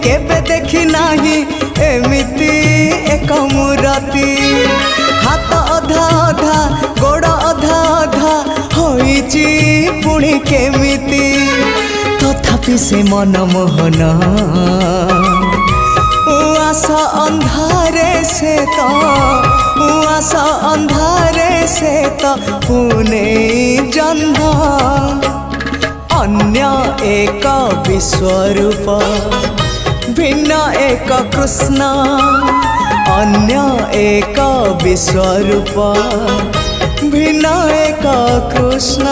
केबे देखी नाही एमिति एक मूरति हाथ अधा अधा गोड़ अधा अधा होइची पुणी केमिति तथापि से मनमोहन उआसा अंधारे से तो उआसा अंधारे से तो पुणे जन्म अन्य एक विश्वरूप भिन्न एक कृष्ण अन्य एक विश्वरूप भिन्न एक कृष्ण।